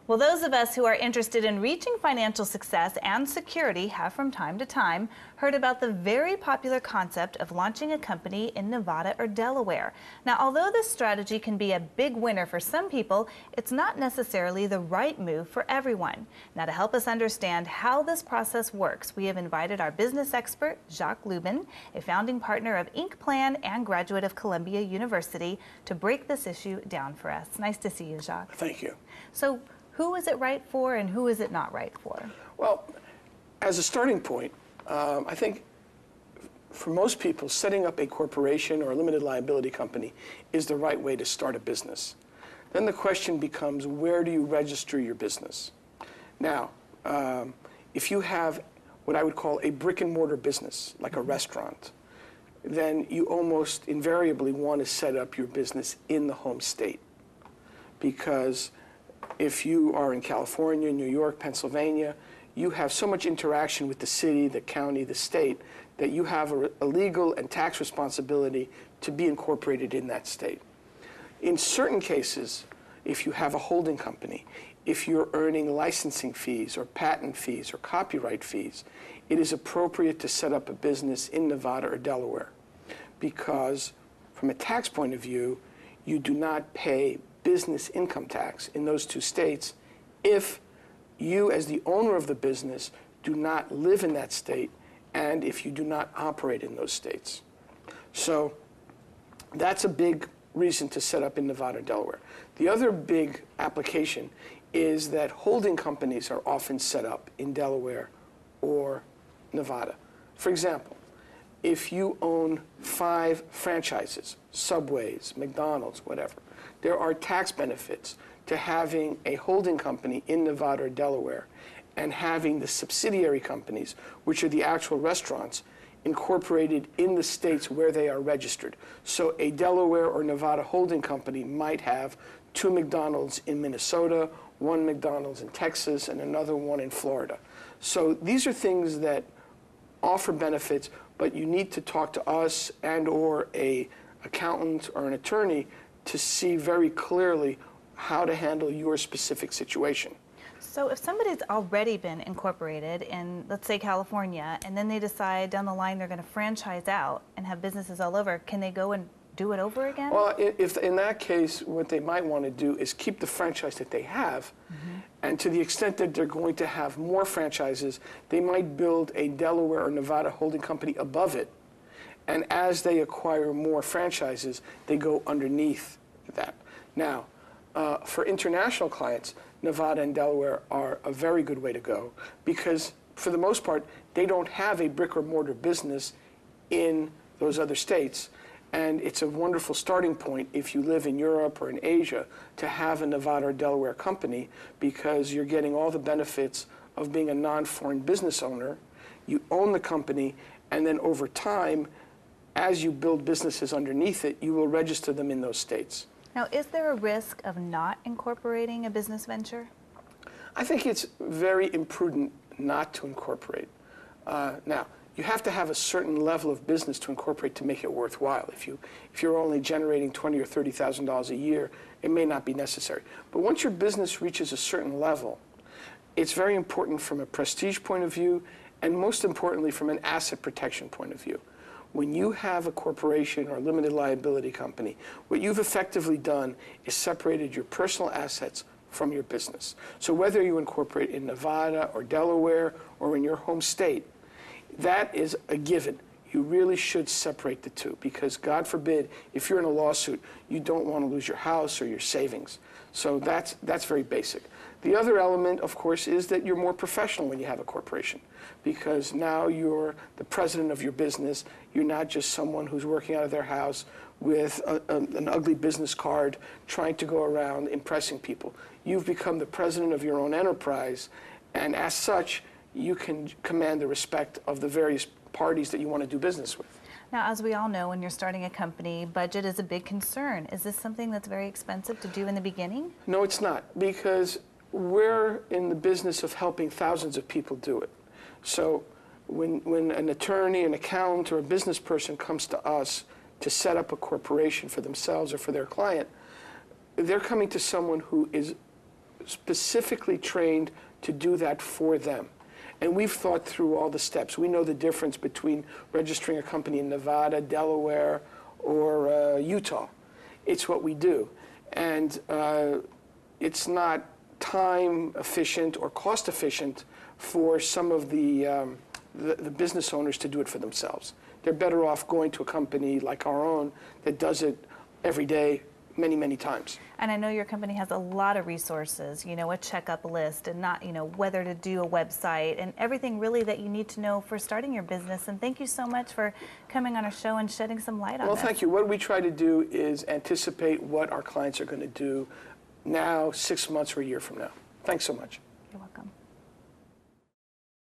Well, those of us who are interested in reaching financial success and security have from time to time heard about the very popular concept of launching a company in Nevada or Delaware. Now, although this strategy can be a big winner for some people, it's not necessarily the right move for everyone. Now, to help us understand how this process works, we have invited our business expert, Jacques Luben, a founding partner of Inc. Plan and graduate of Columbia University, to break this issue down for us. Nice to see you, Jacques. Thank you. So, who is it right for and who is it not right for? Well, as a starting point, I think for most people, setting up a corporation or a limited liability company is the right way to start a business. Then the question becomes, where do you register your business? Now, if you have what I would call a brick and mortar business, like a restaurant, then you almost invariably want to set up your business in the home state, because if you are in California, New York, Pennsylvania, you have so much interaction with the city, the county, the state, that you have a legal and tax responsibility to be incorporated in that state. In certain cases, if you have a holding company, if you're earning licensing fees or patent fees or copyright fees, it is appropriate to set up a business in Nevada or Delaware, because from a tax point of view, you do not pay business income tax in those two states if you, as the owner of the business, do not live in that state and if you do not operate in those states. So that's a big reason to set up in Nevada or Delaware. The other big application is that holding companies are often set up in Delaware or Nevada. For example, if you own 5 franchises, Subways, McDonald's, whatever, there are tax benefits to having a holding company in Nevada or Delaware and having the subsidiary companies, which are the actual restaurants, incorporated in the states where they are registered. So a Delaware or Nevada holding company might have 2 McDonald's in Minnesota, 1 McDonald's in Texas, and another one in Florida. So these are things that offer benefits, but you need to talk to us and or an accountant or an attorney to see very clearly how to handle your specific situation. So if somebody's already been incorporated in, let's say, California, and then they decide down the line they're going to franchise out and have businesses all over, can they go and do it over again? Well, if in that case, what they might want to do is keep the franchise that they have, and to the extent that they're going to have more franchises, they might build a Delaware or Nevada holding company above it. And as they acquire more franchises, they go underneath that. Now, for international clients, Nevada and Delaware are a very good way to go because, for the most part, they don't have a brick or mortar business in those other states. And it's a wonderful starting point if you live in Europe or in Asia to have a Nevada or Delaware company, because you're getting all the benefits of being a non-foreign business owner. You own the company, and then over time, as you build businesses underneath it, you will register them in those states. Now, is there a risk of not incorporating a business venture? I think it's very imprudent not to incorporate. Now, you have to have a certain level of business to incorporate to make it worthwhile. If you're only generating $20,000 or $30,000 a year, it may not be necessary. But once your business reaches a certain level, it's very important from a prestige point of view, and most importantly from an asset protection point of view. When you have a corporation or a limited liability company, what you've effectively done is separated your personal assets from your business. So whether you incorporate in Nevada or Delaware or in your home state, that is a given. You really should separate the two, because God forbid, if you're in a lawsuit, you don't want to lose your house or your savings. So that's very basic. The other element, of course, is that you're more professional when you have a corporation, because now you're the president of your business. You're not just someone who's working out of their house with an ugly business card trying to go around impressing people. You've become the president of your own enterprise, and as such, you can command the respect of the various parties that you want to do business with. Now, as we all know, when you're starting a company, budget is a big concern. Is this something that's very expensive to do in the beginning? No, it's not, because we're in the business of helping thousands of people do it. So when an attorney, an accountant, or a business person comes to us to set up a corporation for themselves or for their client, they're coming to someone who is specifically trained to do that for them. And we've thought through all the steps. We know the difference between registering a company in Nevada, Delaware, or Utah. It's what we do. And it's not time efficient or cost efficient for some of the business owners to do it for themselves. They're better off going to a company like our own that does it every day, many, many times. And I know your company has a lot of resources, you know, a checkup list and not, you know, whether to do a website and everything really that you need to know for starting your business. And thank you so much for coming on our show and shedding some light on this. Well, thank you. What we try to do is anticipate what our clients are going to do now, 6 months or a year from now. Thanks so much. You're welcome.